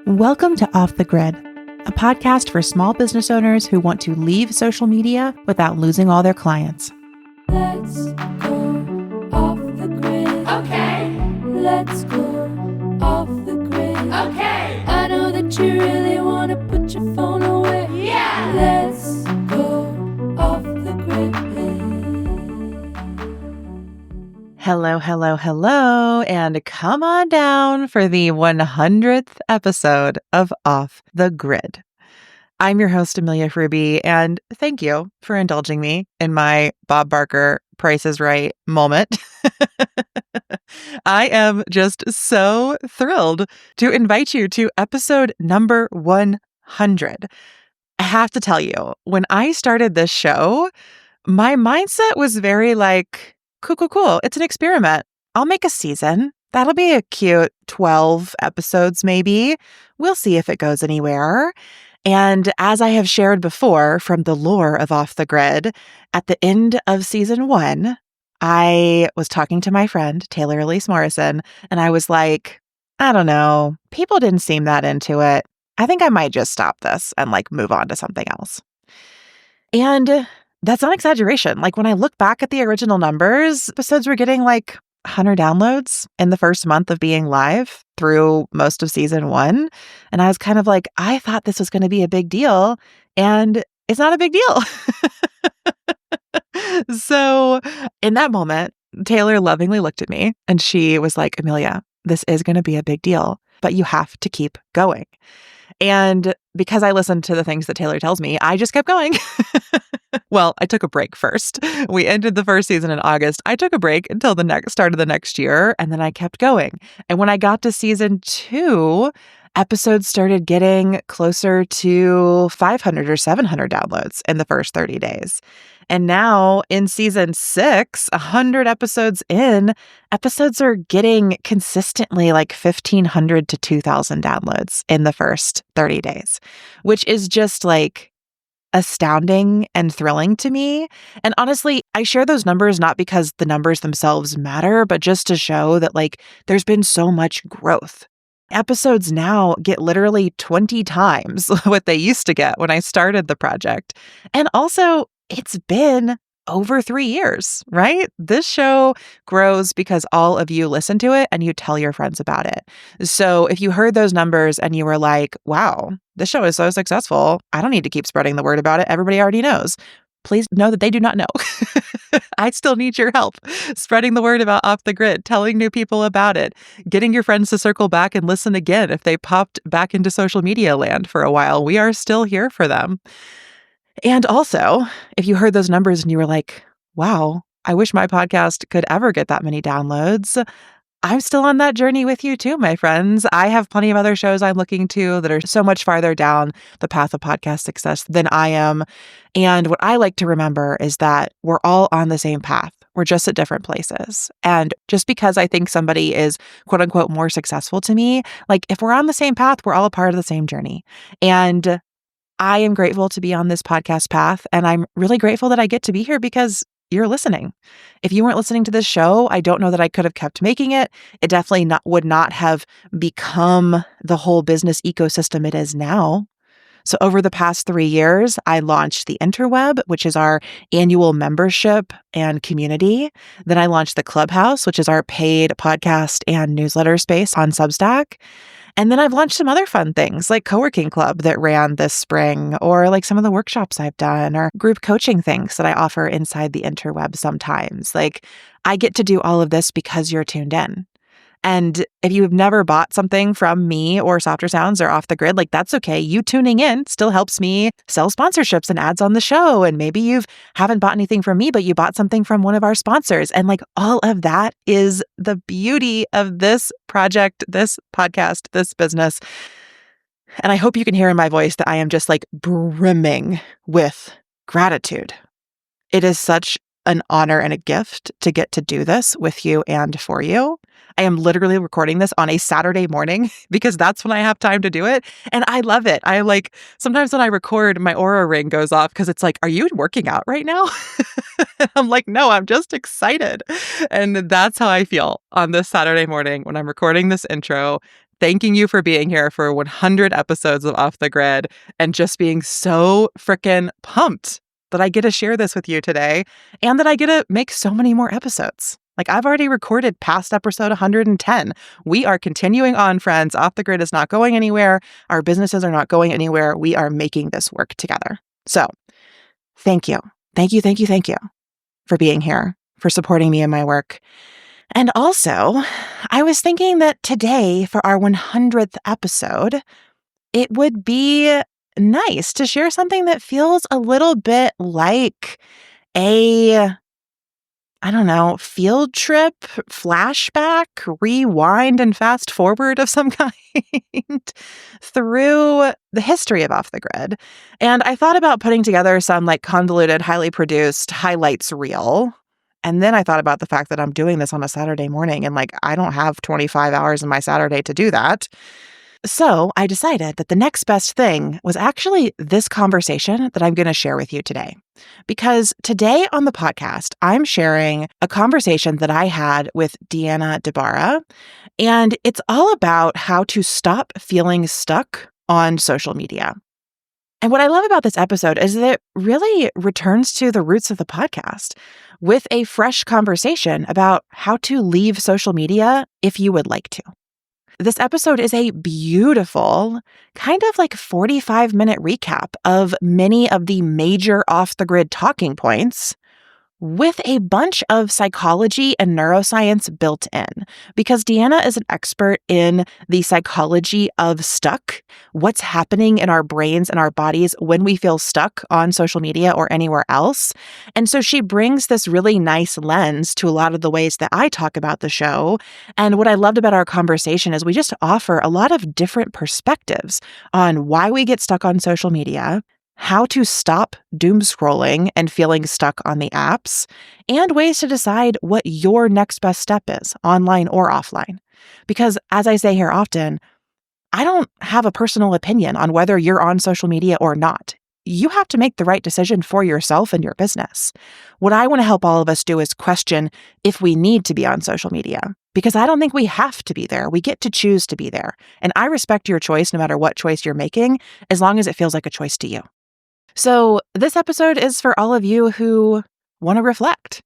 Welcome to Off the Grid, a podcast for small business owners who want to leave social media without losing all their clients. Let's go off the grid. Okay. Let's go off the grid. Okay. I know that you really want to put your phone away. Yeah. Let's go off the grid. Hello, and come on down for the 100th episode of Off the Grid. I'm your host, Amelia Fruby, and thank you for indulging me in my Bob Barker Price is Right moment. I am just so thrilled to invite you to episode number 100. I have to tell you, when I started this show, my mindset was very like, cool. It's an experiment. I'll make a season. That'll be a cute 12 episodes, maybe. We'll see if it goes anywhere. And as I have shared before from the lore of Off the Grid, at the end of season 1, I was talking to my friend, Taylor Elise Morrison, and I was like, I don't know, people didn't seem that into it. I think I might just stop this and move on to something else. And that's not exaggeration. When I look back at the original numbers, episodes were getting 100 downloads in the first month of being live through most of season 1. And I was kind of like, I thought this was going to be a big deal, and it's not a big deal. So in that moment, Taylor lovingly looked at me and she was like, Amelia, this is going to be a big deal, but you have to keep going. And because I listened to the things that Taylor tells me, I just kept going. Well, I took a break first. We ended the first season in August. I took a break until the start of the next year, and then I kept going. And when I got to season 2, episodes started getting closer to 500 or 700 downloads in the first 30 days. And now in season 6, 100 episodes in, episodes are getting consistently 1,500 to 2,000 downloads in the first 30 days, which is just astounding and thrilling to me. And honestly, I share those numbers not because the numbers themselves matter, but just to show that there's been so much growth. Episodes now get literally 20 times what they used to get when I started the project. And also, it's been over 3 years, right? This show grows because all of you listen to it and you tell your friends about it. So if you heard those numbers and you were like, wow, this show is so successful, I don't need to keep spreading the word about it. Everybody already knows. Please know that they do not know. I still need your help spreading the word about Off the Grid, telling new people about it, getting your friends to circle back and listen again if they popped back into social media land for a while. We are still here for them. And also, if you heard those numbers and you were like, wow, I wish my podcast could ever get that many downloads, I'm still on that journey with you too, my friends. I have plenty of other shows I'm looking to that are so much farther down the path of podcast success than I am. And what I like to remember is that we're all on the same path. We're just at different places. And just because I think somebody is quote unquote more successful to me, if we're on the same path, we're all a part of the same journey. And I am grateful to be on this podcast path, and I'm really grateful that I get to be here because you're listening. If you weren't listening to this show, I don't know that I could have kept making it. It definitely would not have become the whole business ecosystem it is now. So over the past 3 years, I launched the Interweb, which is our annual membership and community. Then I launched the Clubhouse, which is our paid podcast and newsletter space on Substack. And then I've launched some other fun things like Co-working Club that ran this spring, or some of the workshops I've done, or group coaching things that I offer inside the Interweb sometimes. I get to do all of this because you're tuned in. And if you've never bought something from me or Softer Sounds or Off the Grid, that's okay. You tuning in still helps me sell sponsorships and ads on the show. And maybe you haven't bought anything from me, but you bought something from one of our sponsors. And all of that is the beauty of this project, this podcast, this business. And I hope you can hear in my voice that I am just brimming with gratitude. It is such an honor and a gift to get to do this with you and for you. I am literally recording this on a Saturday morning because that's when I have time to do it. And I love it. I sometimes when I record, my Oura ring goes off because it's are you working out right now? I'm like, no, I'm just excited. And that's how I feel on this Saturday morning when I'm recording this intro, thanking you for being here for 100 episodes of Off the Grid and just being so freaking pumped that I get to share this with you today and that I get to make so many more episodes. Like, I've already recorded past episode 110. We are continuing on, friends. Off the Grid is not going anywhere. Our businesses are not going anywhere. We are making this work together. So thank you. Thank you, thank you, thank you for being here, for supporting me in my work. And also, I was thinking that today, for our 100th episode, it would be nice to share something that feels a little bit like a, I don't know, field trip, flashback, rewind, and fast forward of some kind through the history of Off the Grid. And I thought about putting together some like convoluted, highly produced highlights reel. And then I thought about the fact that I'm doing this on a Saturday morning and like I don't have 25 hours in my Saturday to do that. So I decided that the next best thing was actually this conversation that I'm going to share with you today. Because today on the podcast, I'm sharing a conversation that I had with Deanna deBara, and it's all about how to stop feeling stuck on social media. And what I love about this episode is that it really returns to the roots of the podcast with a fresh conversation about how to leave social media if you would like to. This episode is a beautiful, kind of like 45-minute recap of many of the major off-the-grid talking points with a bunch of psychology and neuroscience built in, because Deanna is an expert in the psychology of stuck, what's happening in our brains and our bodies when we feel stuck on social media or anywhere else. And so she brings this really nice lens to a lot of the ways that I talk about the show. And what I loved about our conversation is we just offer a lot of different perspectives on why we get stuck on social media, how to stop doom scrolling and feeling stuck on the apps, and ways to decide what your next best step is, online or offline. Because as I say here often, I don't have a personal opinion on whether you're on social media or not. You have to make the right decision for yourself and your business. What I want to help all of us do is question if we need to be on social media, because I don't think we have to be there. We get to choose to be there. And I respect your choice no matter what choice you're making, as long as it feels like a choice to you. So this episode is for all of you who want to reflect.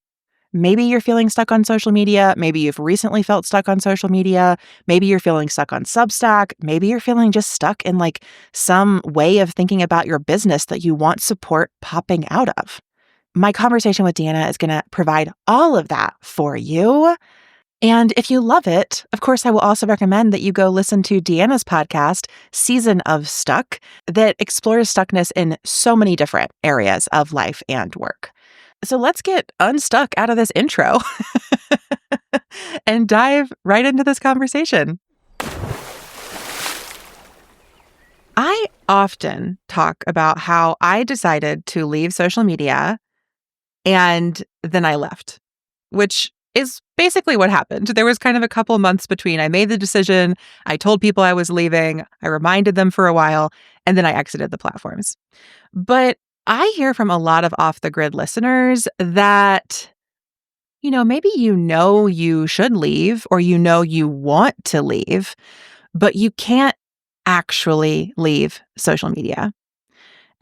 Maybe you're feeling stuck on social media. Maybe you've recently felt stuck on social media. Maybe you're feeling stuck on Substack. Maybe you're feeling just stuck in like some way of thinking about your business that you want support popping out of. My conversation with Deanna is going to provide all of that for you. And if you love it, of course, I will also recommend that you go listen to Deanna's podcast, Season of Stuck, that explores stuckness in so many different areas of life and work. So let's get unstuck out of this intro and dive right into this conversation. I often talk about how I decided to leave social media and then I left, which is basically what happened. There was kind of a couple months between I made the decision, I told people I was leaving, I reminded them for a while, and then I exited the platforms. But I hear from a lot of off the grid listeners that, maybe you should leave or you want to leave, but you can't actually leave social media.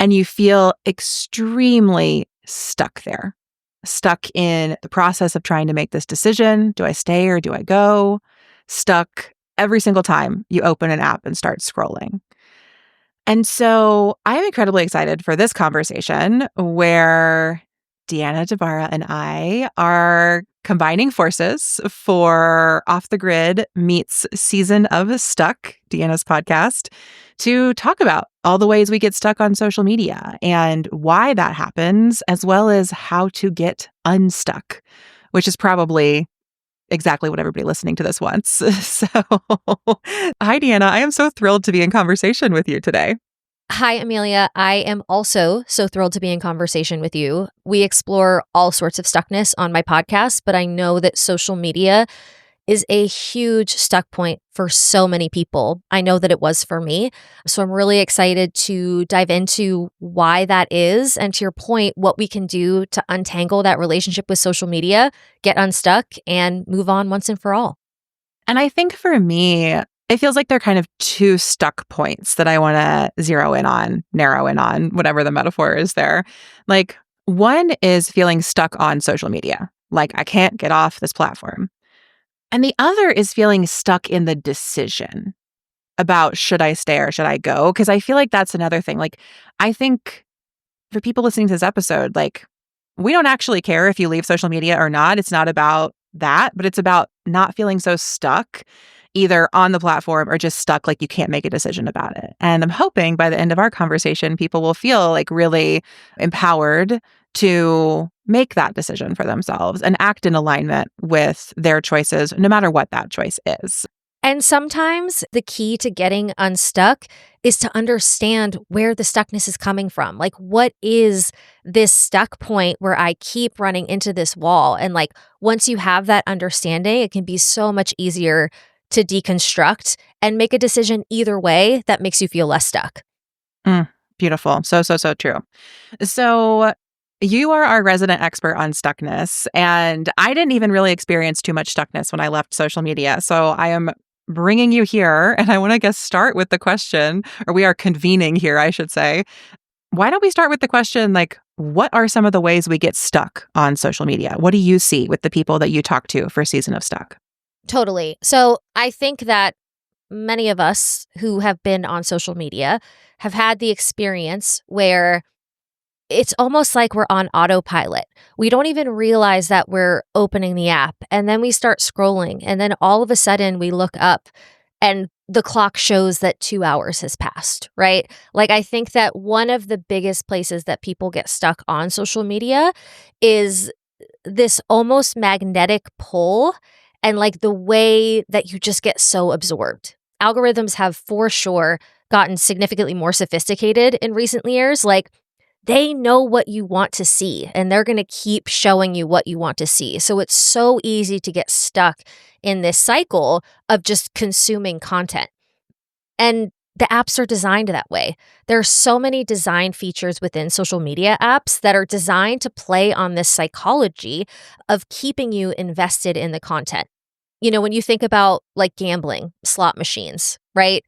And you feel extremely stuck there. Stuck in the process of trying to make this decision. Do I stay or do I go? Stuck every single time you open an app and start scrolling. And so I'm incredibly excited for this conversation where Deanna deBara and I are combining forces for Off the Grid meets Season of Stuck, Deanna's podcast, to talk about all the ways we get stuck on social media and why that happens, as well as how to get unstuck, which is probably exactly what everybody listening to this wants. So, hi, Deanna. I am so thrilled to be in conversation with you today. Hi, Amelia. I am also so thrilled to be in conversation with you. We explore all sorts of stuckness on my podcast, but I know that social media is a huge stuck point for so many people. I know that it was for me. So I'm really excited to dive into why that is, and to your point, what we can do to untangle that relationship with social media, get unstuck, and move on once and for all. And I think for me, It feels like they're kind of two stuck points that I want to narrow in on, whatever the metaphor is there. Like, one is feeling stuck on social media, like I can't get off this platform. And the other is feeling stuck in the decision about should I stay or should I go? Because I feel like that's another thing. Like, I think for people listening to this episode, like, we don't actually care if you leave social media or not. It's not about that, but it's about not feeling so stuck either on the platform or just stuck like you can't make a decision about it. And I'm hoping by the end of our conversation, people will feel like really empowered to make that decision for themselves and act in alignment with their choices, no matter what that choice is. And sometimes the key to getting unstuck is to understand where the stuckness is coming from. Like, what is this stuck point where I keep running into this wall? And like, once you have that understanding, it can be so much easier to deconstruct and make a decision either way that makes you feel less stuck. Beautiful. So true. So you are our resident expert on stuckness, and I didn't even really experience too much stuckness when I left social media. So I am bringing you here, and I want to start with the question, or we are convening here, I should say. Why don't we start with the question, like, what are some of the ways we get stuck on social media? What do you see with the people that you talk to for Season of Stuck? Totally. So I think that many of us who have been on social media have had the experience where it's almost like we're on autopilot. We don't even realize that we're opening the app, and then we start scrolling, and then all of a sudden we look up and the clock shows that 2 hours has passed, right? Like, I think that one of the biggest places that people get stuck on social media is this almost magnetic pull and like the way that you just get so absorbed. Algorithms have for sure gotten significantly more sophisticated in recent years. Like, they know what you want to see, and they're going to keep showing you what you want to see. So it's so easy to get stuck in this cycle of just consuming content. And the apps are designed that way. There are so many design features within social media apps that are designed to play on this psychology of keeping you invested in the content. You know, when you think about like gambling, slot machines, right?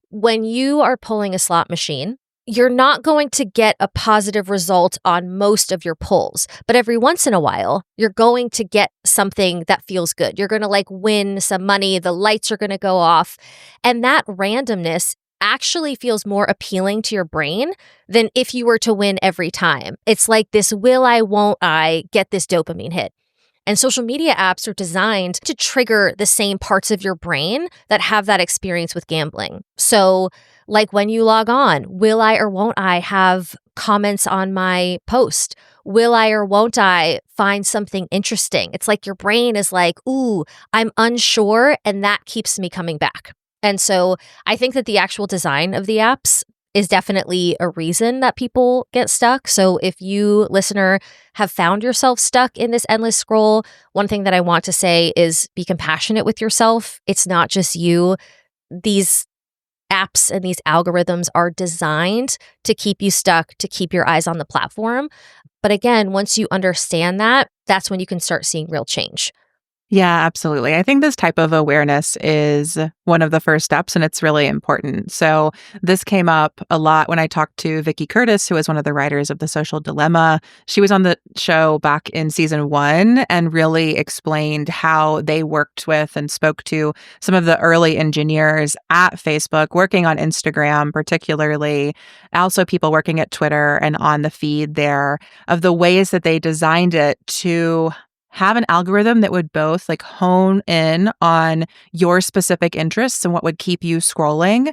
When you are pulling a slot machine, you're not going to get a positive result on most of your pulls, but every once in a while, you're going to get something that feels good. You're going to like win some money, the lights are going to go off, and that randomness actually feels more appealing to your brain than if you were to win every time. It's like this will I, won't I get this dopamine hit. And social media apps are designed to trigger the same parts of your brain that have that experience with gambling. So, like when you log on, will I or won't I have comments on my post? Will I or won't I find something interesting? It's like your brain is like, ooh, I'm unsure, and that keeps me coming back. And so I think that the actual design of the apps is definitely a reason that people get stuck. So if you, listener, have found yourself stuck in this endless scroll, one thing that I want to say is be compassionate with yourself. It's not just you. These apps and these algorithms are designed to keep you stuck, to keep your eyes on the platform. But again, once you understand that, that's when you can start seeing real change. Yeah, absolutely. I think this type of awareness is one of the first steps, and it's really important. So this came up a lot when I talked to Vicky Curtis, who is one of the writers of The Social Dilemma. She was on the show back in season 1 and really explained how they worked with and spoke to some of the early engineers at Facebook, working on Instagram particularly, also people working at Twitter and on the feed there, of the ways that they designed it to have an algorithm that would both like hone in on your specific interests and what would keep you scrolling,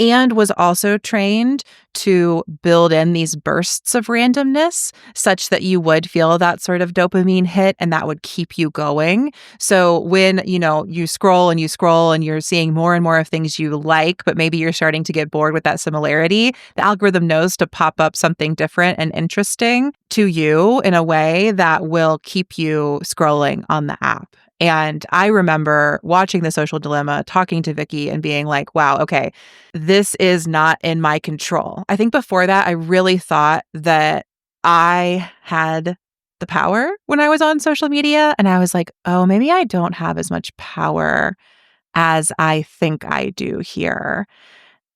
and was also trained to build in these bursts of randomness such that you would feel that sort of dopamine hit and that would keep you going. So when, you scroll and you're seeing more and more of things you like, but maybe you're starting to get bored with that similarity, the algorithm knows to pop up something different and interesting to you in a way that will keep you scrolling on the app. And I remember watching The Social Dilemma, talking to Vicky and being like, wow, okay, this is not in my control. I think before that, I really thought that I had the power when I was on social media. And I was like, oh, maybe I don't have as much power as I think I do here.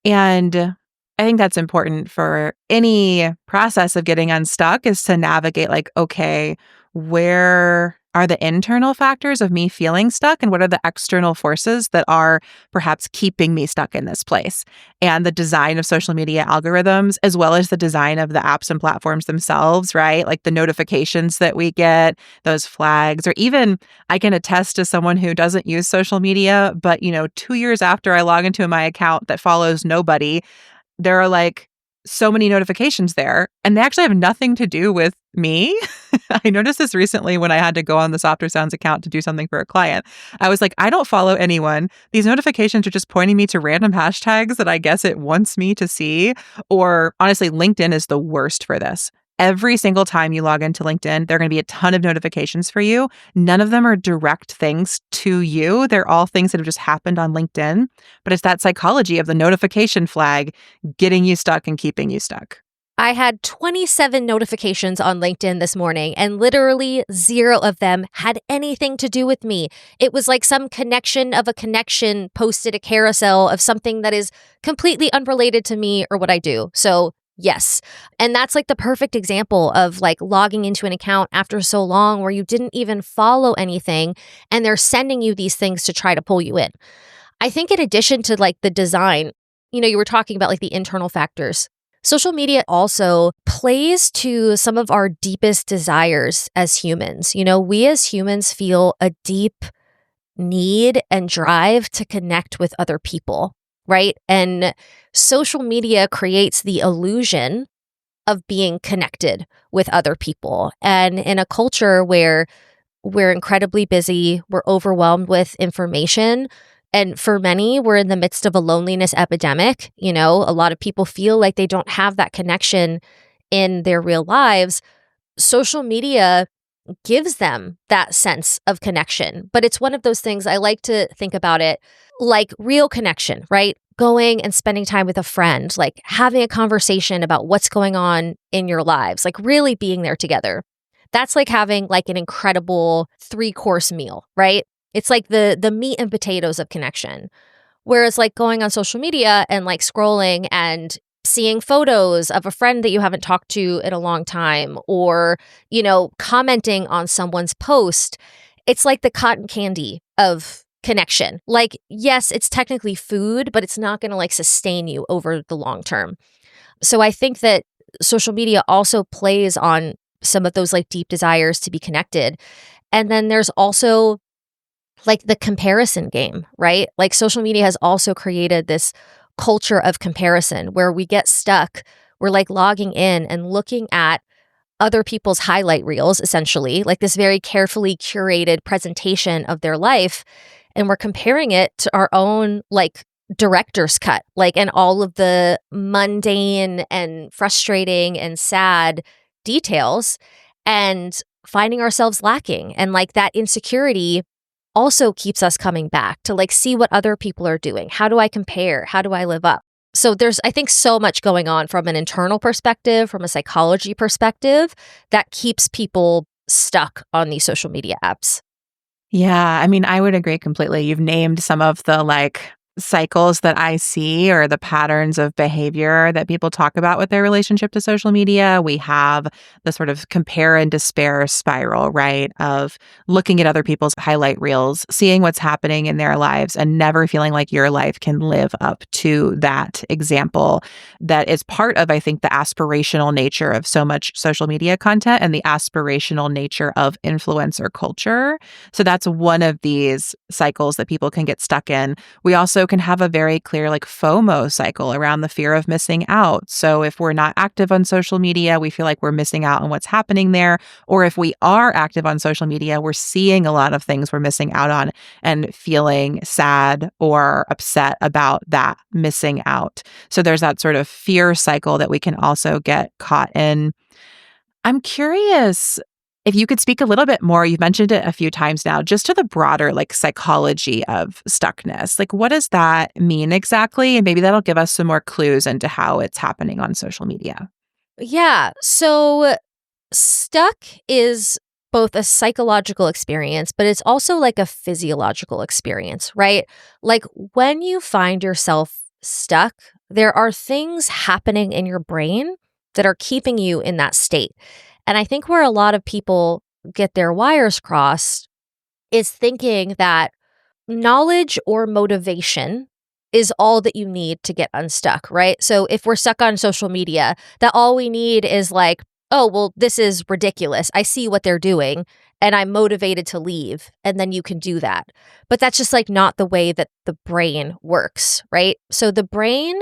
And I think that's important for any process of getting unstuck is to navigate like, okay, where are the internal factors of me feeling stuck and what are the external forces that are perhaps keeping me stuck in this place? And the design of social media algorithms, as well as the design of the apps and platforms themselves, right? Like the notifications that we get, those flags, or even I can attest to someone who doesn't use social media, but 2 years after I log into my account that follows nobody, there are like so many notifications there, and they actually have nothing to do with me. I noticed this recently when I had to go on the Softer Sounds account to do something for a client. I was like, I don't follow anyone. These notifications are just pointing me to random hashtags that I guess it wants me to see. Or honestly, LinkedIn is the worst for this. Every single time you log into LinkedIn, there are going to be a ton of notifications for you. None of them are direct things to you. They're all things that have just happened on LinkedIn. But it's that psychology of the notification flag getting you stuck and keeping you stuck. I had 27 notifications on LinkedIn this morning, and literally 0 of them had anything to do with me. It was like some connection of a connection posted a carousel of something that is completely unrelated to me or what I do. So yes. And that's like the perfect example of like logging into an account after so long where you didn't even follow anything and they're sending you these things to try to pull you in. I think in addition to like the design, you were talking about like the internal factors. Social media also plays to some of our deepest desires as humans. We as humans feel a deep need and drive to connect with other people, right? And social media creates the illusion of being connected with other people. And in a culture where we're incredibly busy, we're overwhelmed with information, and for many, we're in the midst of a loneliness epidemic. A lot of people feel like they don't have that connection in their real lives. Social media gives them that sense of connection. But it's one of those things I like to think about it like real connection, right? Going and spending time with a friend, like having a conversation about what's going on in your lives, like really being there together. That's like having like an incredible 3-course meal, right? It's like the meat and potatoes of connection. Whereas like going on social media and like scrolling and seeing photos of a friend that you haven't talked to in a long time or, commenting on someone's post, it's like the cotton candy of connection. Like, yes, it's technically food, but it's not going to like sustain you over the long term. So I think that social media also plays on some of those like deep desires to be connected. And then there's also like the comparison game, right? Like social media has also created this culture of comparison where we get stuck. We're like logging in and looking at other people's highlight reels, essentially, like this very carefully curated presentation of their life. And we're comparing it to our own like director's cut, like, and all of the mundane and frustrating and sad details and finding ourselves lacking. And like that insecurity also keeps us coming back to like see what other people are doing. How do I compare? How do I live up? So there's, I think, so much going on from an internal perspective, from a psychology perspective, that keeps people stuck on these social media apps. Yeah, I mean, I would agree completely. You've named some of the like cycles that I see or the patterns of behavior that people talk about with their relationship to social media. We have the sort of compare and despair spiral, right? Of looking at other people's highlight reels, seeing what's happening in their lives and never feeling like your life can live up to that example. That is part of, I think, the aspirational nature of so much social media content and the aspirational nature of influencer culture. So that's one of these cycles that people can get stuck in. We also can have a very clear like FOMO cycle around the fear of missing out. So if we're not active on social media, we feel like we're missing out on what's happening there. Or if we are active on social media, we're seeing a lot of things we're missing out on and feeling sad or upset about that missing out. So there's that sort of fear cycle that we can also get caught in. I'm curious if you could speak a little bit more, you've mentioned it a few times now, just to the broader like psychology of stuckness. Like, what does that mean exactly? And maybe that'll give us some more clues into how it's happening on social media. Yeah. So stuck is both a psychological experience, but it's also like a physiological experience, right? Like when you find yourself stuck, there are things happening in your brain that are keeping you in that state. And I think where a lot of people get their wires crossed is thinking that knowledge or motivation is all that you need to get unstuck, right? So if we're stuck on social media, that all we need is like, oh, well, this is ridiculous. I see what they're doing and I'm motivated to leave. And then you can do that. But that's just like not the way that the brain works, right? So the brain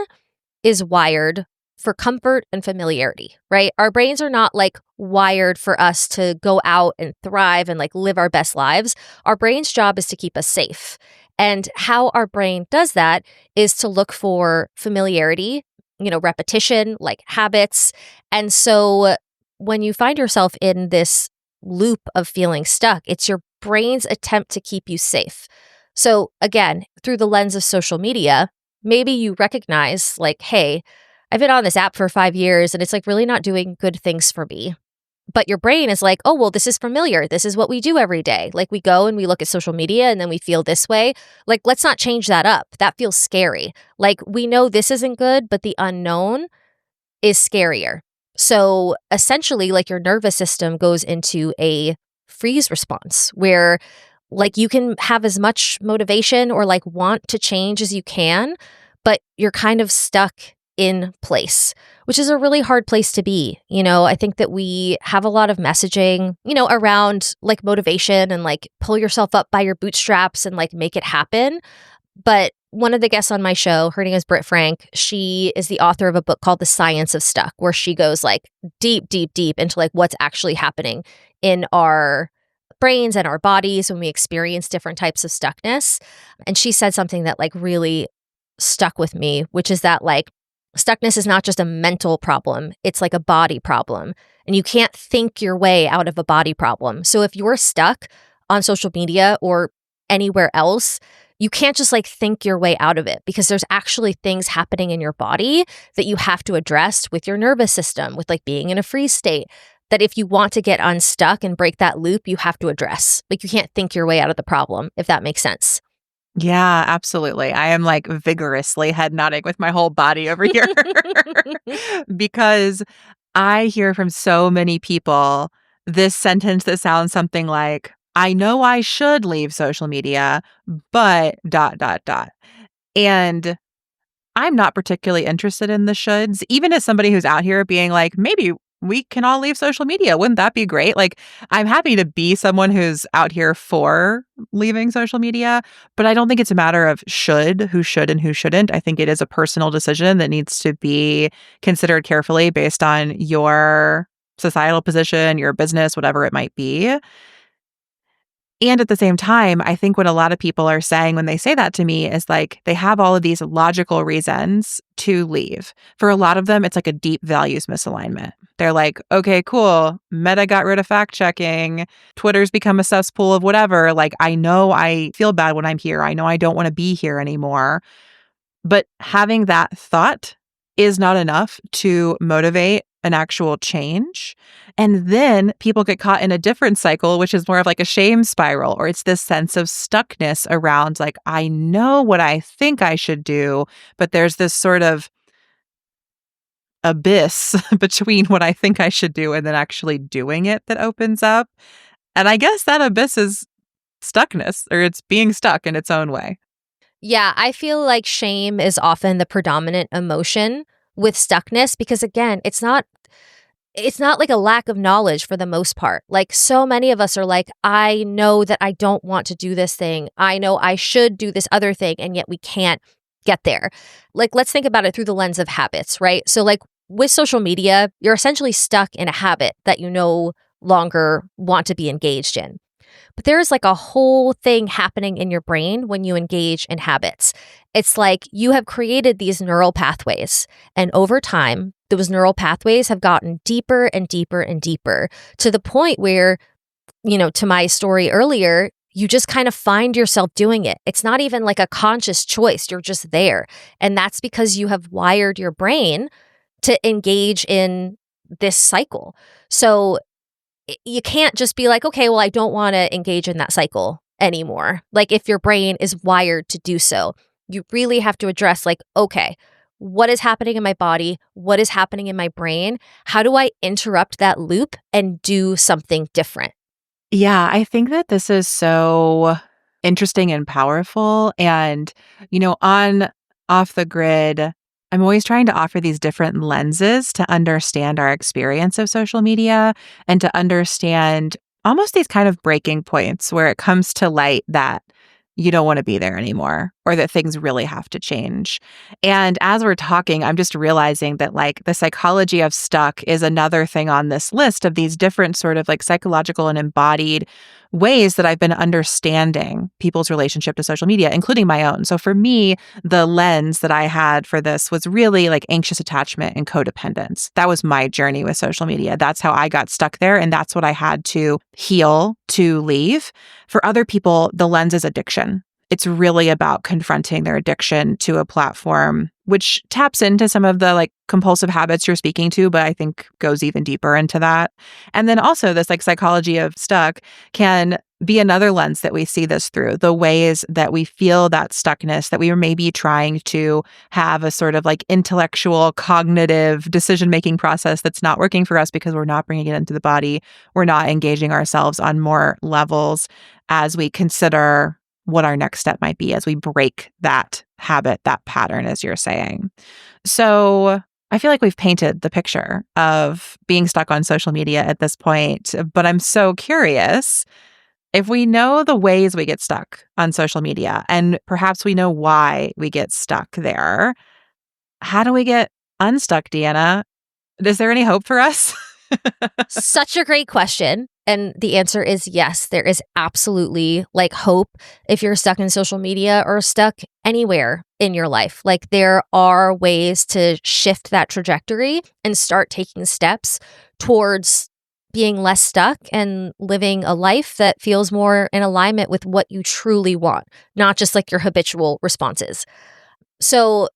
is wired for comfort and familiarity, right? Our brains are not like wired for us to go out and thrive and like live our best lives. Our brain's job is to keep us safe. And how our brain does that is to look for familiarity, repetition, like habits. And so when you find yourself in this loop of feeling stuck, it's your brain's attempt to keep you safe. So again, through the lens of social media, maybe you recognize like, hey, I've been on this app for 5 years and it's like really not doing good things for me. But your brain is like, oh, well, this is familiar. This is what we do every day. Like we go and we look at social media and then we feel this way. Like, let's not change that up. That feels scary. Like we know this isn't good, but the unknown is scarier. So essentially, like your nervous system goes into a freeze response where like you can have as much motivation or like want to change as you can, but you're kind of stuck in place, which is a really hard place to be. I think that we have a lot of messaging, around like motivation and like pull yourself up by your bootstraps and like make it happen. But one of the guests on my show, her name is Britt Frank. She is the author of a book called The Science of Stuck, where she goes like deep, deep, deep into like what's actually happening in our brains and our bodies when we experience different types of stuckness. And she said something that like really stuck with me, which is that like stuckness is not just a mental problem, it's like a body problem. And you can't think your way out of a body problem. So if you're stuck on social media or anywhere else, you can't just like think your way out of it because there's actually things happening in your body that you have to address with your nervous system, with like being in a freeze state, that if you want to get unstuck and break that loop, you have to address. Like you can't think your way out of the problem, if that makes sense. Yeah, absolutely. I am like vigorously head nodding with my whole body over here because I hear from so many people this sentence that sounds something like, I know I should leave social media, but ... And I'm not particularly interested in the shoulds, even as somebody who's out here being like, maybe we can all leave social media. Wouldn't that be great? Like, I'm happy to be someone who's out here for leaving social media, but I don't think it's a matter of who should and who shouldn't. I think it is a personal decision that needs to be considered carefully based on your societal position, your business, whatever it might be. And at the same time, I think what a lot of people are saying when they say that to me is like they have all of these logical reasons to leave. For a lot of them, it's like a deep values misalignment. They're like, okay, cool. Meta got rid of fact checking. Twitter's become a cesspool of whatever. Like, I know I feel bad when I'm here. I know I don't want to be here anymore. But having that thought is not enough to motivate an actual change. And then people get caught in a different cycle, which is more of like a shame spiral, or it's this sense of stuckness around like, I know what I think I should do, but there's this sort of abyss between what I think I should do and then actually doing it that opens up. And I guess that abyss is stuckness, or it's being stuck in its own way. Yeah, I feel like shame is often the predominant emotion with stuckness because again, it's not like a lack of knowledge for the most part. Like so many of us are like, I know that I don't want to do this thing. I know I should do this other thing, and yet we can't get there. Like, let's think about it through the lens of habits, right? So like with social media, you're essentially stuck in a habit that you no longer want to be engaged in. But there is like a whole thing happening in your brain when you engage in habits. It's like you have created these neural pathways, and over time, those neural pathways have gotten deeper and deeper and deeper to the point where, to my story earlier, you just kind of find yourself doing it. It's not even like a conscious choice. You're just there. And that's because you have wired your brain to engage in this cycle. So you can't just be like, okay, well, I don't want to engage in that cycle anymore. Like if your brain is wired to do so, you really have to address like, okay, what is happening in my body? What is happening in my brain? How do I interrupt that loop and do something different? Yeah, I think that this is so interesting and powerful. And, on Off the Grid, I'm always trying to offer these different lenses to understand our experience of social media and to understand almost these kind of breaking points where it comes to light that you don't want to be there anymore or that things really have to change. And as we're talking, I'm just realizing that like the psychology of stuck is another thing on this list of these different sort of like psychological and embodied ways that I've been understanding people's relationship to social media, including my own. So for me, the lens that I had for this was really like anxious attachment and codependence. That was my journey with social media. That's how I got stuck there. And that's what I had to heal to leave. For other people, the lens is addiction. It's really about confronting their addiction to a platform, which taps into some of the like compulsive habits you're speaking to, but I think goes even deeper into that. And then also this like psychology of stuck can be another lens that we see this through, the ways that we feel that stuckness, that we are maybe trying to have a sort of like intellectual, cognitive decision-making process that's not working for us because we're not bringing it into the body. We're not engaging ourselves on more levels as we consider what our next step might be as we break that habit, that pattern, as you're saying. So I feel like we've painted the picture of being stuck on social media at this point, but I'm so curious if we know the ways we get stuck on social media and perhaps we know why we get stuck there. How do we get unstuck, Deanna? Is there any hope for us? Such a great question. And the answer is yes, there is absolutely like hope if you're stuck in social media or stuck anywhere in your life. Like there are ways to shift that trajectory and start taking steps towards being less stuck and living a life that feels more in alignment with what you truly want, not just like your habitual responses. So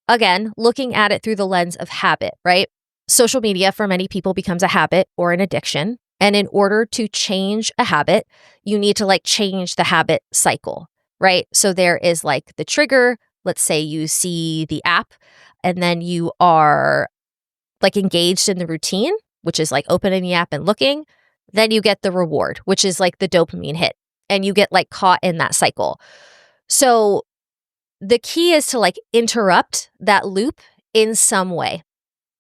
again, looking at it through the lens of habit, right? Social media for many people becomes a habit or an addiction. And in order to change a habit, you need to like change the habit cycle, right? So there is like the trigger. Let's say you see the app and then you are like engaged in the routine, which is like opening the app and looking. Then you get the reward, which is like the dopamine hit, and you get like caught in that cycle. So the key is to like interrupt that loop in some way.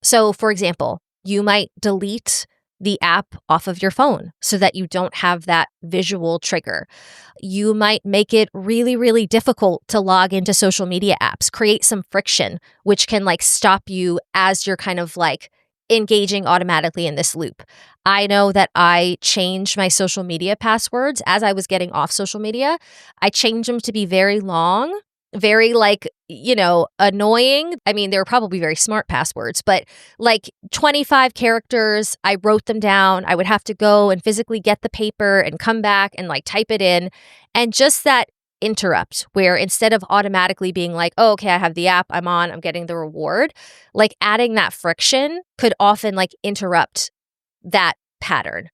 So for example, you might delete the app off of your phone so that you don't have that visual trigger. You might make it really, really difficult to log into social media apps, create some friction, which can like stop you as you're kind of like engaging automatically in this loop. I know that I changed my social media passwords as I was getting off social media. I changed them to be very long, very like, annoying. I mean, they were probably very smart passwords, but like 25 characters, I wrote them down. I would have to go and physically get the paper and come back and like type it in. And just that interrupt where instead of automatically being like, oh, okay, I have the app, I'm on, I'm getting the reward, like adding that friction could often like interrupt that pattern.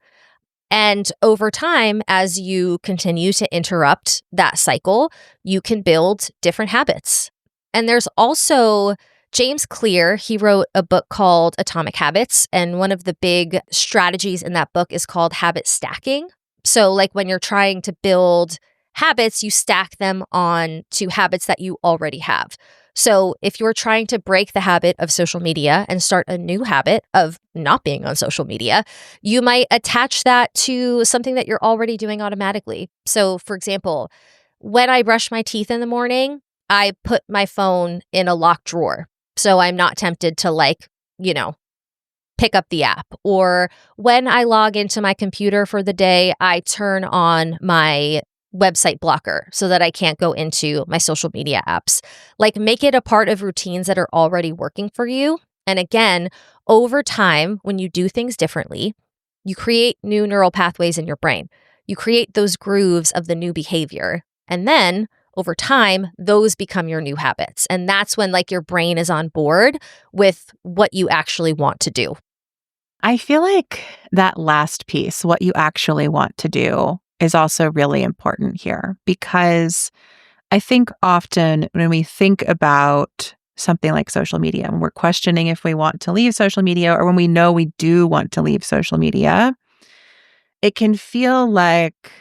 And over time, as you continue to interrupt that cycle, you can build different habits. And there's also James Clear. He wrote a book called Atomic Habits. And one of the big strategies in that book is called habit stacking. So like when you're trying to build habits, you stack them on to habits that you already have. So if you're trying to break the habit of social media and start a new habit of not being on social media, you might attach that to something that you're already doing automatically. So for example, when I brush my teeth in the morning, I put my phone in a locked drawer. So I'm not tempted to like, pick up the app. Or when I log into my computer for the day, I turn on my website blocker so that I can't go into my social media apps. Like make it a part of routines that are already working for you. And again, over time, when you do things differently, you create new neural pathways in your brain. You create those grooves of the new behavior. And then over time, those become your new habits. And that's when like your brain is on board with what you actually want to do. I feel like that last piece, what you actually want to do, is also really important here because I think often when we think about something like social media and we're questioning if we want to leave social media or when we know we do want to leave social media, it can feel like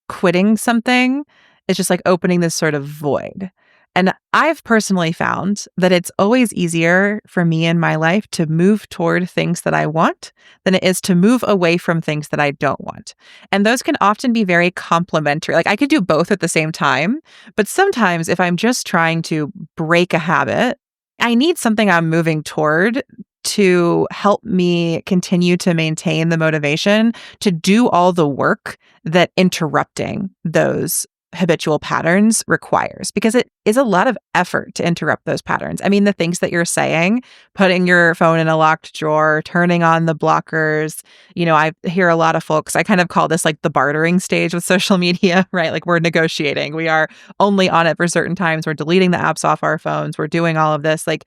quitting something is just like opening this sort of void. And I've personally found that it's always easier for me in my life to move toward things that I want than it is to move away from things that I don't want. And those can often be very complementary. Like I could do both at the same time, but sometimes if I'm just trying to break a habit, I need something I'm moving toward to help me continue to maintain the motivation to do all the work that interrupting those habitual patterns requires, because it is a lot of effort to interrupt those patterns. I mean, the things that you're saying, putting your phone in a locked drawer, turning on the blockers, I hear a lot of folks, I kind of call this like the bartering stage with social media, right? Like we're negotiating. We are only on it for certain times. We're deleting the apps off our phones. We're doing all of this. Like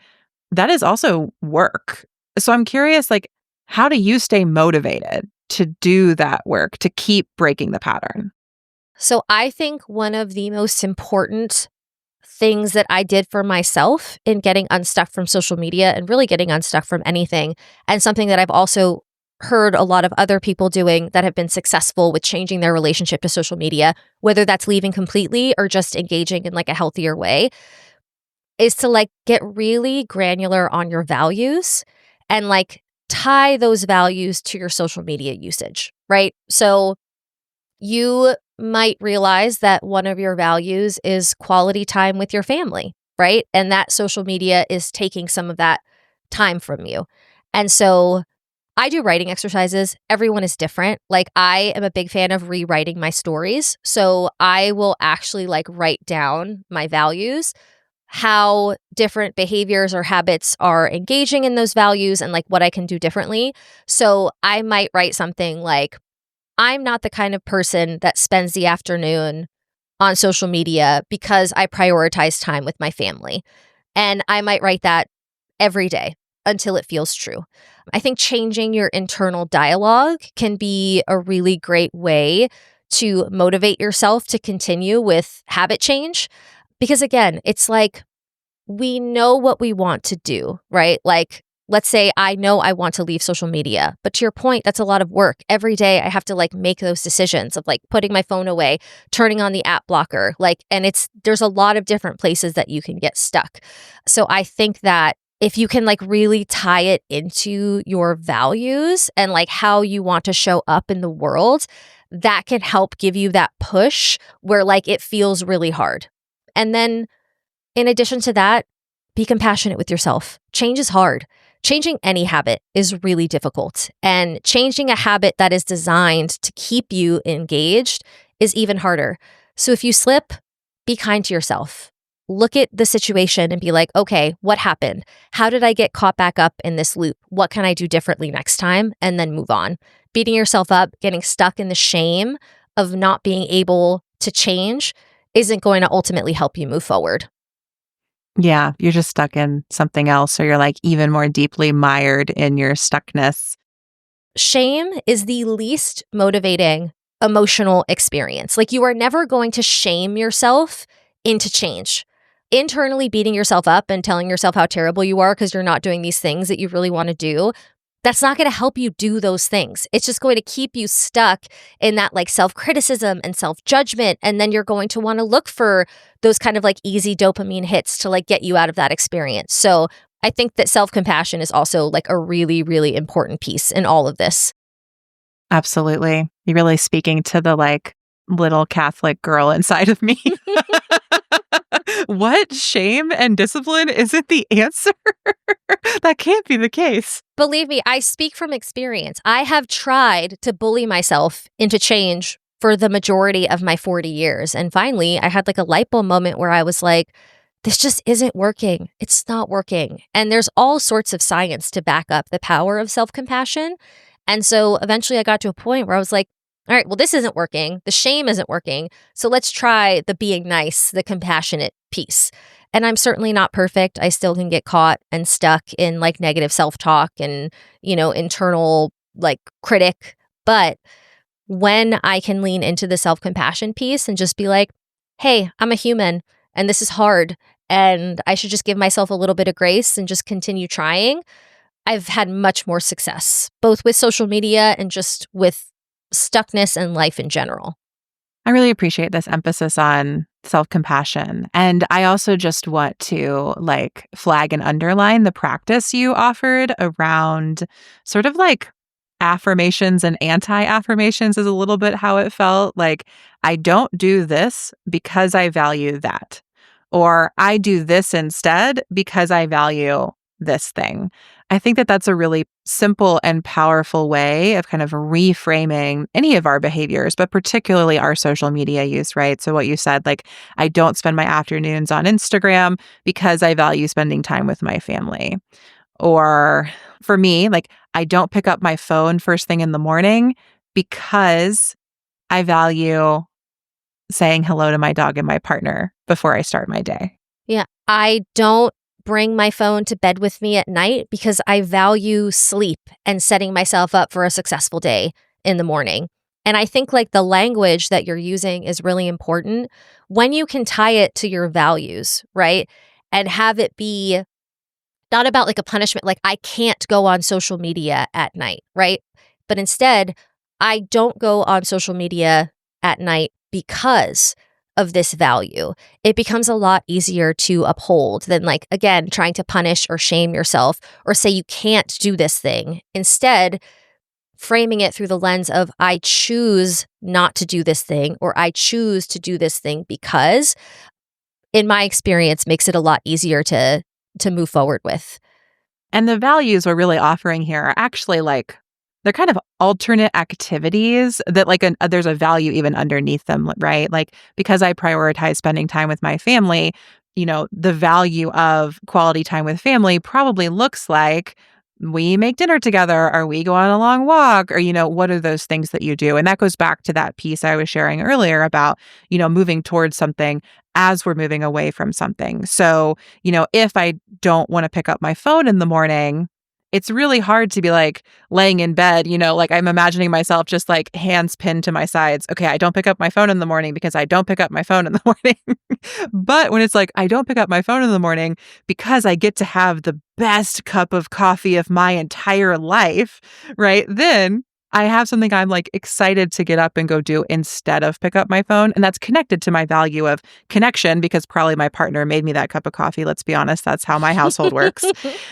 that is also work. So I'm curious, like, how do you stay motivated to do that work, to keep breaking the pattern? So I think one of the most important things that I did for myself in getting unstuck from social media and really getting unstuck from anything, and something that I've also heard a lot of other people doing that have been successful with changing their relationship to social media, whether that's leaving completely or just engaging in like a healthier way, is to like get really granular on your values and like tie those values to your social media usage, right? So you might realize that one of your values is quality time with your family, right? And that social media is taking some of that time from you. And so I do writing exercises. Everyone is different. Like I am a big fan of rewriting my stories. So I will actually like write down my values, how different behaviors or habits are engaging in those values and like what I can do differently. So I might write something like, I'm not the kind of person that spends the afternoon on social media because I prioritize time with my family. And I might write that every day until it feels true. I think changing your internal dialogue can be a really great way to motivate yourself to continue with habit change. Because again, it's like we know what we want to do, right? Like, let's say I know I want to leave social media, but to your point, that's a lot of work. Every day I have to like make those decisions of like putting my phone away, turning on the app blocker, and there's a lot of different places that you can get stuck. So I think that if you can like really tie it into your values and like how you want to show up in the world, that can help give you that push where like it feels really hard. And then in addition to that, be compassionate with yourself. Change is hard. Changing any habit is really difficult. And changing a habit that is designed to keep you engaged is even harder. So if you slip, be kind to yourself. Look at the situation and be like, okay, what happened? How did I get caught back up in this loop? What can I do differently next time? And then move on. Beating yourself up, getting stuck in the shame of not being able to change isn't going to ultimately help you move forward. Yeah, you're just stuck in something else, or you're like even more deeply mired in your stuckness. Shame is the least motivating emotional experience. Like you are never going to shame yourself into change. Internally beating yourself up and telling yourself how terrible you are because you're not doing these things that you really want to do, that's not going to help you do those things. It's just going to keep you stuck in that like self-criticism and self-judgment. And then you're going to want to look for those kind of like easy dopamine hits to like get you out of that experience. So I think that self-compassion is also like a really, really important piece in all of this. Absolutely. You're really speaking to the like little Catholic girl inside of me. What? Shame and discipline isn't the answer? That can't be the case. Believe me, I speak from experience. I have tried to bully myself into change for the majority of my 40 years. And finally, I had like a light bulb moment where I was like, this just isn't working. It's not working. And there's all sorts of science to back up the power of self-compassion. And so eventually I got to a point where I was like, all right, well, this isn't working. The shame isn't working. So let's try the being nice, the compassionate piece. And I'm certainly not perfect. I still can get caught and stuck in like negative self-talk and, internal like critic. But when I can lean into the self-compassion piece and just be like, hey, I'm a human and this is hard and I should just give myself a little bit of grace and just continue trying, I've had much more success, both with social media and just with stuckness and life in general. I really appreciate this emphasis on self-compassion. And I also just want to like flag and underline the practice you offered around sort of like affirmations and anti-affirmations is a little bit how it felt. Like, I don't do this because I value that. Or I do this instead because I value this thing. I think that that's a really simple and powerful way of kind of reframing any of our behaviors, but particularly our social media use, right? So, what you said, like, I don't spend my afternoons on Instagram because I value spending time with my family. Or for me, like, I don't pick up my phone first thing in the morning because I value saying hello to my dog and my partner before I start my day. Yeah. I don't bring my phone to bed with me at night because I value sleep and setting myself up for a successful day in the morning. And I think like the language that you're using is really important when you can tie it to your values, right? And have it be not about like a punishment, like I can't go on social media at night, right? But instead, I don't go on social media at night because of this value. It becomes a lot easier to uphold than like, again, trying to punish or shame yourself or say you can't do this thing. Instead, framing it through the lens of I choose not to do this thing or I choose to do this thing because, in my experience, makes it a lot easier to move forward with. And the values we're really offering here are actually like, they're kind of alternate activities that like there's a value even underneath them, right? Like, because I prioritize spending time with my family, the value of quality time with family probably looks like we make dinner together or we go on a long walk or, what are those things that you do? And that goes back to that piece I was sharing earlier about, moving towards something as we're moving away from something. So, if I don't want to pick up my phone in the morning, it's really hard to be like laying in bed, like I'm imagining myself just like hands pinned to my sides. Okay, I don't pick up my phone in the morning because I don't pick up my phone in the morning. But when it's like, I don't pick up my phone in the morning because I get to have the best cup of coffee of my entire life, right? Then I have something I'm like excited to get up and go do instead of pick up my phone. And that's connected to my value of connection because probably my partner made me that cup of coffee. Let's be honest, that's how my household works.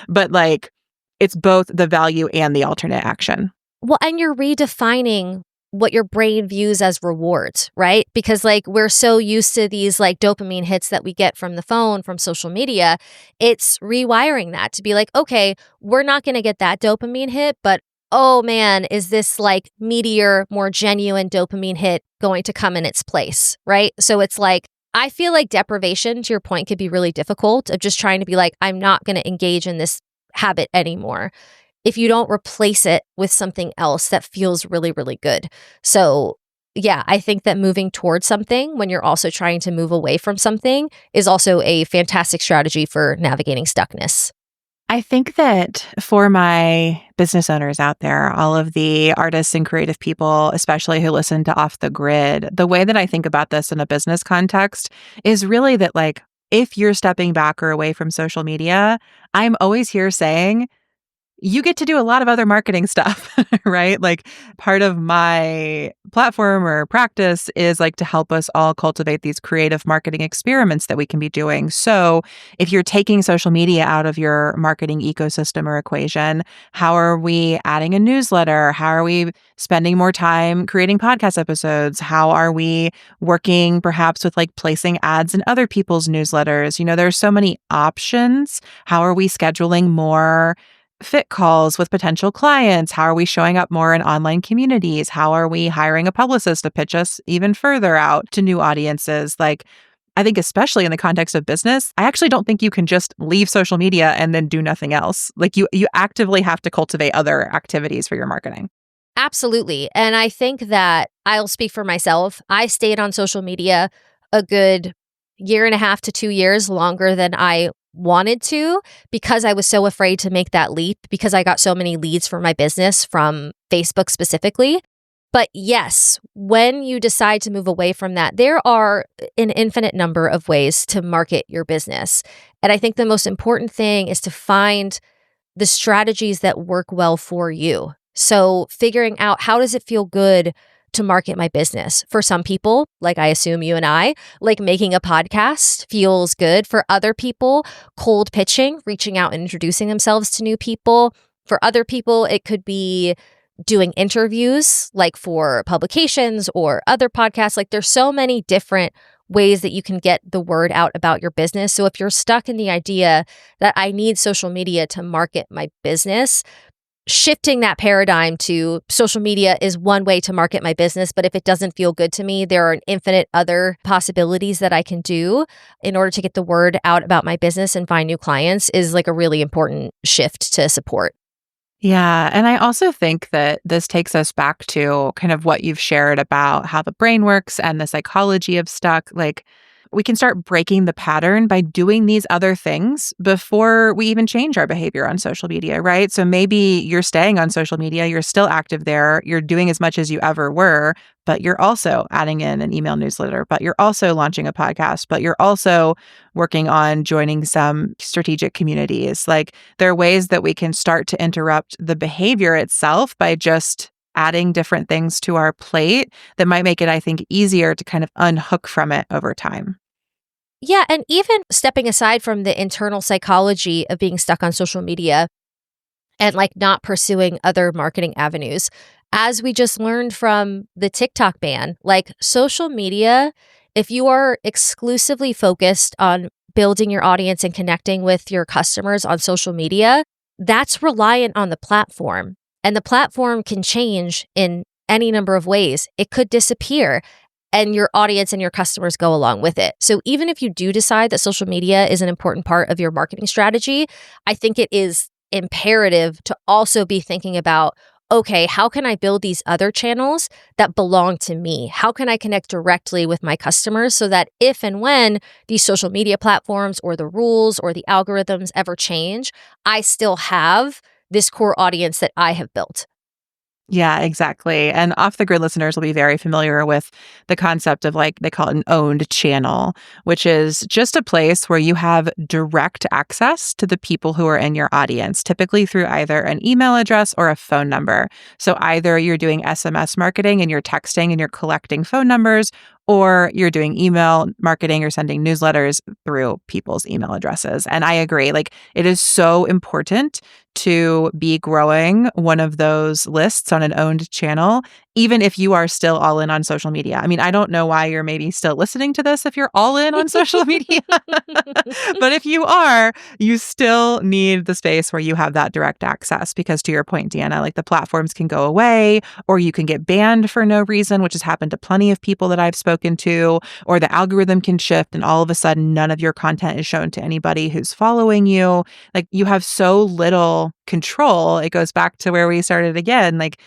But like, it's both the value and the alternate action. Well, and you're redefining what your brain views as rewards, right? Because like we're so used to these like dopamine hits that we get from the phone, from social media. It's rewiring that to be like, okay, we're not going to get that dopamine hit, but oh man, is this like meatier, more genuine dopamine hit going to come in its place, right? So it's like, I feel like deprivation, to your point, could be really difficult of just trying to be like, I'm not going to engage in this habit anymore if you don't replace it with something else that feels really, really good. So yeah, I think that moving towards something when you're also trying to move away from something is also a fantastic strategy for navigating stuckness. I think that for my business owners out there, all of the artists and creative people, especially who listen to Off the Grid, the way that I think about this in a business context is really that like, if you're stepping back or away from social media, I'm always here saying, you get to do a lot of other marketing stuff, right? Like part of my platform or practice is like to help us all cultivate these creative marketing experiments that we can be doing. So if you're taking social media out of your marketing ecosystem or equation, how are we adding a newsletter? How are we spending more time creating podcast episodes? How are we working perhaps with like placing ads in other people's newsletters? There's so many options. How are we scheduling more fit calls with potential clients? How are we showing up more in online communities? How are we hiring a publicist to pitch us even further out to new audiences? Like, I think especially in the context of business, I actually don't think you can just leave social media and then do nothing else. Like you actively have to cultivate other activities for your marketing. Absolutely. And I think that I'll speak for myself. I stayed on social media a good year and a half to 2 years longer than I wanted to because I was so afraid to make that leap because I got so many leads for my business from Facebook specifically. But yes, when you decide to move away from that, there are an infinite number of ways to market your business. And I think the most important thing is to find the strategies that work well for you. So figuring out, how does it feel good to market my business? For some people, like I assume you and I, like making a podcast feels good. For other people, cold pitching, reaching out and introducing themselves to new people. For other people, it could be doing interviews like for publications or other podcasts. Like there's so many different ways that you can get the word out about your business. So if you're stuck in the idea that I need social media to market my business, shifting that paradigm to social media is one way to market my business. But if it doesn't feel good to me, there are an infinite other possibilities that I can do in order to get the word out about my business and find new clients is like a really important shift to support. Yeah. And I also think that this takes us back to kind of what you've shared about how the brain works and the psychology of stuck. Like, we can start breaking the pattern by doing these other things before we even change our behavior on social media, right? So maybe you're staying on social media, you're still active there, you're doing as much as you ever were, but you're also adding in an email newsletter, but you're also launching a podcast, but you're also working on joining some strategic communities. Like, there are ways that we can start to interrupt the behavior itself by just adding different things to our plate that might make it, I think, easier to kind of unhook from it over time. Yeah. And even stepping aside from the internal psychology of being stuck on social media and like not pursuing other marketing avenues, as we just learned from the TikTok ban, like social media, if you are exclusively focused on building your audience and connecting with your customers on social media, that's reliant on the platform. And the platform can change in any number of ways. It could disappear and your audience and your customers go along with it. So even if you do decide that social media is an important part of your marketing strategy, I think it is imperative to also be thinking about, okay, how can I build these other channels that belong to me? How can I connect directly with my customers so that if and when these social media platforms or the rules or the algorithms ever change, I still have this core audience that I have built. Yeah, exactly. And off the grid listeners will be very familiar with the concept of, like, they call it an owned channel, which is just a place where you have direct access to the people who are in your audience, typically through either an email address or a phone number. So either you're doing SMS marketing and you're texting and you're collecting phone numbers, or you're doing email marketing or sending newsletters through people's email addresses. And I agree, like, it is so important to be growing one of those lists on an owned channel, even if you are still all in on social media. I mean, I don't know why you're maybe still listening to this if you're all in on social media. But if you are, you still need the space where you have that direct access, because to your point, Deanna, like, the platforms can go away, or you can get banned for no reason, which has happened to plenty of people that I've spoken to, or the algorithm can shift and all of a sudden none of your content is shown to anybody who's following you. Like, you have so little control. It goes back to where we started again. Like,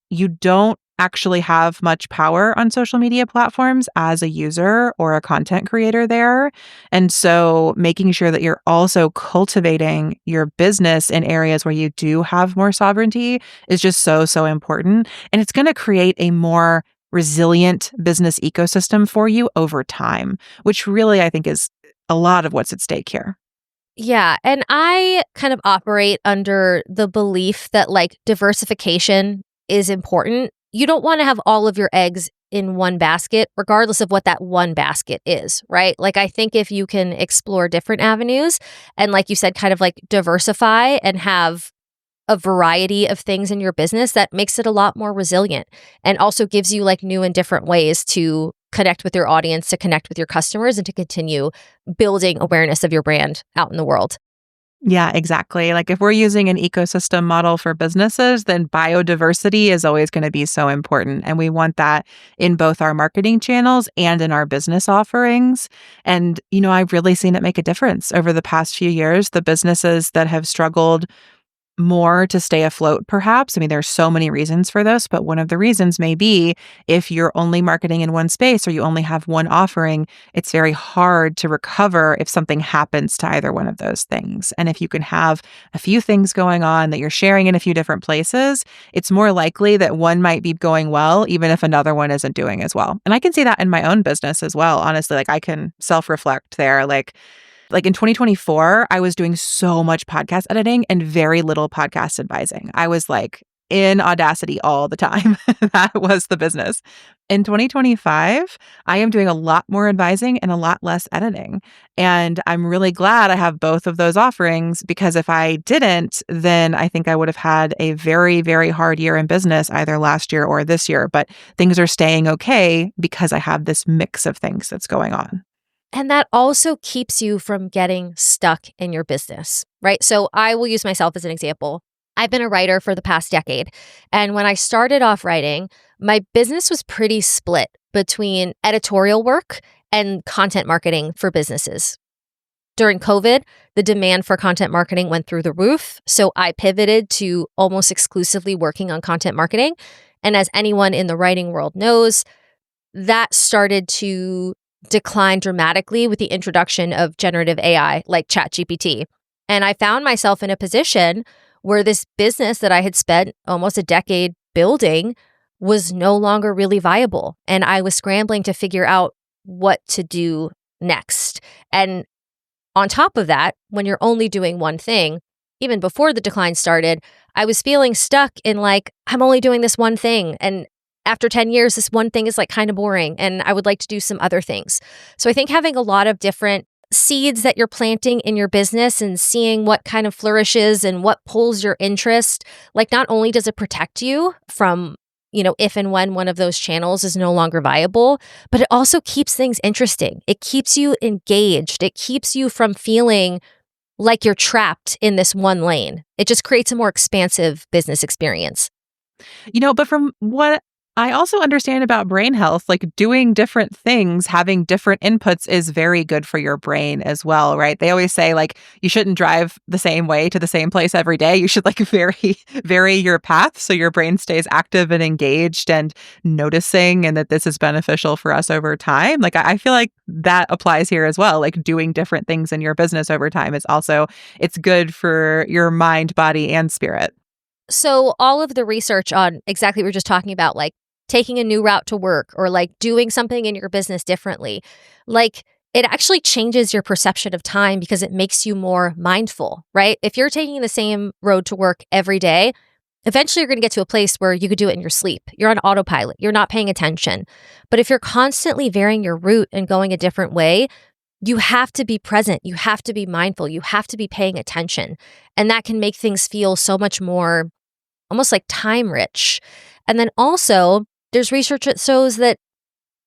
you don't actually have much power on social media platforms as a user or a content creator there. And so making sure that you're also cultivating your business in areas where you do have more sovereignty is just so, so important. And it's going to create a more resilient business ecosystem for you over time, which really, I think, is a lot of what's at stake here. Yeah. And I kind of operate under the belief that like diversification is important. You don't want to have all of your eggs in one basket, regardless of what that one basket is, right? Like, I think if you can explore different avenues and, like you said, kind of like diversify and have a variety of things in your business, that makes it a lot more resilient and also gives you like new and different ways to connect with your audience, to connect with your customers, and to continue building awareness of your brand out in the world. Yeah, exactly. Like, if we're using an ecosystem model for businesses, then biodiversity is always going to be so important. And we want that in both our marketing channels and in our business offerings. And, I've really seen it make a difference over the past few years. The businesses that have struggled more to stay afloat, perhaps. I mean, there's so many reasons for this, but one of the reasons may be if you're only marketing in one space or you only have one offering, it's very hard to recover if something happens to either one of those things. And if you can have a few things going on that you're sharing in a few different places, it's more likely that one might be going well, even if another one isn't doing as well. And I can see that in my own business as well. Honestly, like I can self-reflect there. Like in 2024, I was doing so much podcast editing and very little podcast advising. I was like in Audacity all the time. That was the business. In 2025, I am doing a lot more advising and a lot less editing. And I'm really glad I have both of those offerings because if I didn't, then I think I would have had a very, very hard year in business either last year or this year. But things are staying okay because I have this mix of things that's going on. And that also keeps you from getting stuck in your business, right? So I will use myself as an example. I've been a writer for the past decade. And when I started off writing, my business was pretty split between editorial work and content marketing for businesses. During COVID, the demand for content marketing went through the roof. So I pivoted to almost exclusively working on content marketing. And as anyone in the writing world knows, that started to decline dramatically with the introduction of generative AI like ChatGPT. And I found myself in a position where this business that I had spent almost a decade building was no longer really viable. And I was scrambling to figure out what to do next. And on top of that, when you're only doing one thing, even before the decline started, I was feeling stuck in like, I'm only doing this one thing. And after 10 years, this one thing is like kind of boring and I would like to do some other things. So I think having a lot of different seeds that you're planting in your business and seeing what kind of flourishes and what pulls your interest, like not only does it protect you from, if and when one of those channels is no longer viable, but it also keeps things interesting. It keeps you engaged. It keeps you from feeling like you're trapped in this one lane. It just creates a more expansive business experience. But from what I also understand about brain health, like doing different things, having different inputs is very good for your brain as well, right? They always say like you shouldn't drive the same way to the same place every day. You should like vary your path so your brain stays active and engaged and noticing and that this is beneficial for us over time. Like I feel like that applies here as well. Like doing different things in your business over time is also, it's good for your mind, body, and spirit. So all of the research on exactly what we're just talking about, like taking a new route to work or like doing something in your business differently, like it actually changes your perception of time because it makes you more mindful, right? If you're taking the same road to work every day, eventually you're going to get to a place where you could do it in your sleep. You're on autopilot. You're not paying attention. But if you're constantly varying your route and going a different way, you have to be present. You have to be mindful. You have to be paying attention. And that can make things feel so much more almost like time rich. And then also, there's research that shows that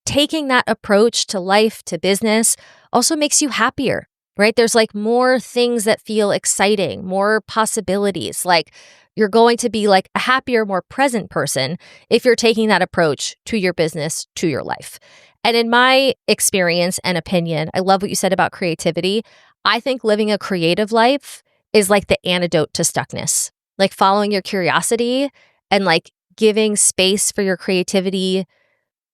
taking that approach to life, to business, also makes you happier, right? There's like more things that feel exciting, more possibilities. Like you're going to be like a happier, more present person if you're taking that approach to your business, to your life. And in my experience and opinion, I love what you said about creativity. I think living a creative life is like the antidote to stuckness, like following your curiosity and like giving space for your creativity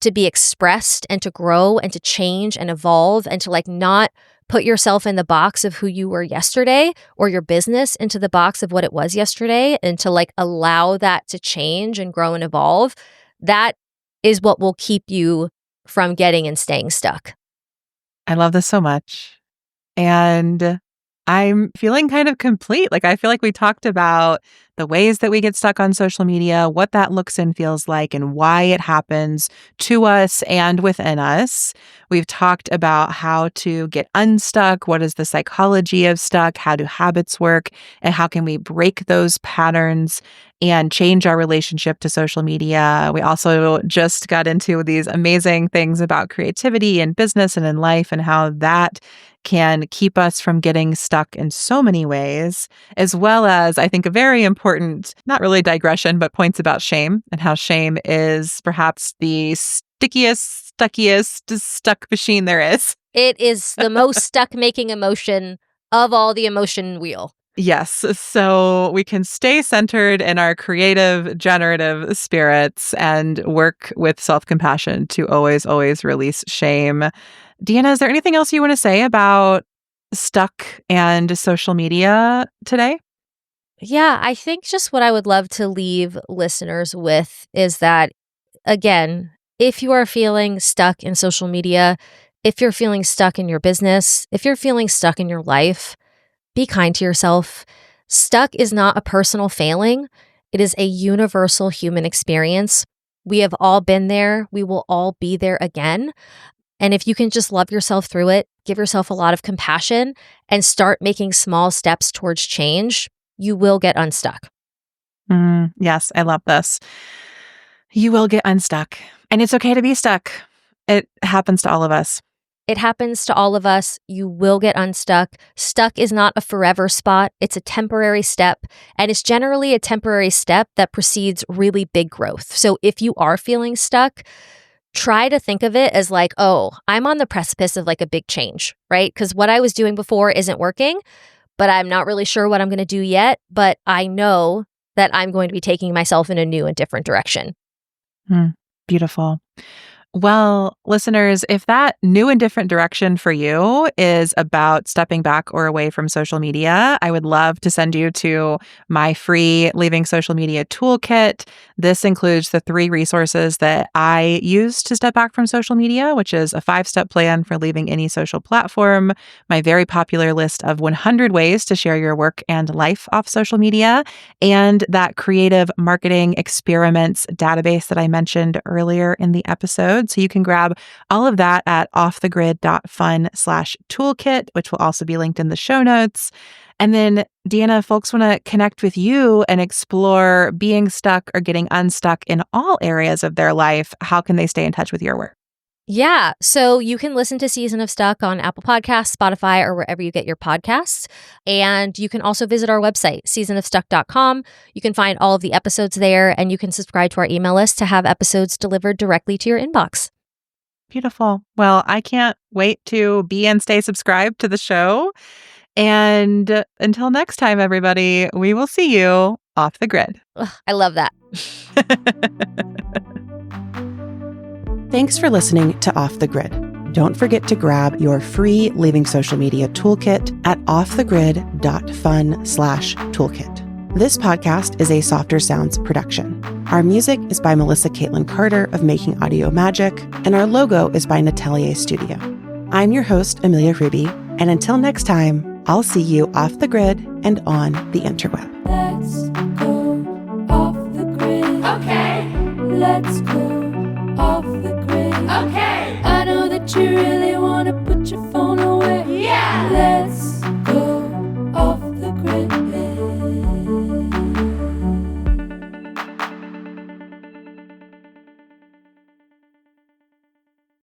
to be expressed and to grow and to change and evolve and to like not put yourself in the box of who you were yesterday or your business into the box of what it was yesterday and to like allow that to change and grow and evolve. That is what will keep you from getting and staying stuck. I love this so much. And I'm feeling kind of complete. Like, I feel like we talked about the ways that we get stuck on social media, what that looks and feels like, and why it happens to us and within us. We've talked about how to get unstuck. What is the psychology of stuck? How do habits work? And how can we break those patterns and change our relationship to social media? We also just got into these amazing things about creativity and business and in life and how that can keep us from getting stuck in so many ways, as well as, I think, a very important, not really digression, but points about shame and how shame is perhaps the stuckiest stuck machine there is. It is the most stuck making emotion of all the emotion wheel. Yes. So we can stay centered in our creative, generative spirits and work with self-compassion to always, always release shame. Deanna, is there anything else you want to say about stuck and social media today? Yeah, I think just what I would love to leave listeners with is that, again, if you are feeling stuck in social media, if you're feeling stuck in your business, if you're feeling stuck in your life, be kind to yourself. Stuck is not a personal failing. It is a universal human experience. We have all been there. We will all be there again. And if you can just love yourself through it, give yourself a lot of compassion, and start making small steps towards change, you will get unstuck. Yes, I love this. You will get unstuck, and it's okay to be stuck. It happens to all of us. It happens to all of us. You will get unstuck. Stuck is not a forever spot. It's a temporary step, and it's generally a temporary step that precedes really big growth. So if you are feeling stuck, try to think of it as like, oh, I'm on the precipice of like a big change, right? Because what I was doing before isn't working, but I'm not really sure what I'm going to do yet. But I know that I'm going to be taking myself in a new and different direction. Beautiful. Well, listeners, if that new and different direction for you is about stepping back or away from social media, I would love to send you to my free Leaving Social Media Toolkit. This includes the 3 resources that I use to step back from social media, which is a 5-step plan for leaving any social platform, my very popular list of 100 ways to share your work and life off social media, and that creative marketing experiments database that I mentioned earlier in the episode. So you can grab all of that at offthegrid.fun/toolkit, which will also be linked in the show notes. And then, Deanna, if folks want to connect with you and explore being stuck or getting unstuck in all areas of their life, how can they stay in touch with your work? Yeah. So you can listen to Season of Stuck on Apple Podcasts, Spotify, or wherever you get your podcasts. And you can also visit our website, seasonofstuck.com. You can find all of the episodes there, and you can subscribe to our email list to have episodes delivered directly to your inbox. Beautiful. Well, I can't wait to be and stay subscribed to the show. And until next time, everybody, we will see you off the grid. Ugh, I love that. Thanks for listening to Off the Grid. Don't forget to grab your free Leaving Social Media Toolkit at offthegrid.fun/toolkit. This podcast is a Softer Sounds production. Our music is by Melissa Caitlin Carter of Making Audio Magic, and our logo is by Natelier Studio. I'm your host, Amelia Ruby, and until next time, I'll see you off the grid and on the interweb. Let's go off the grid. Okay. Let's go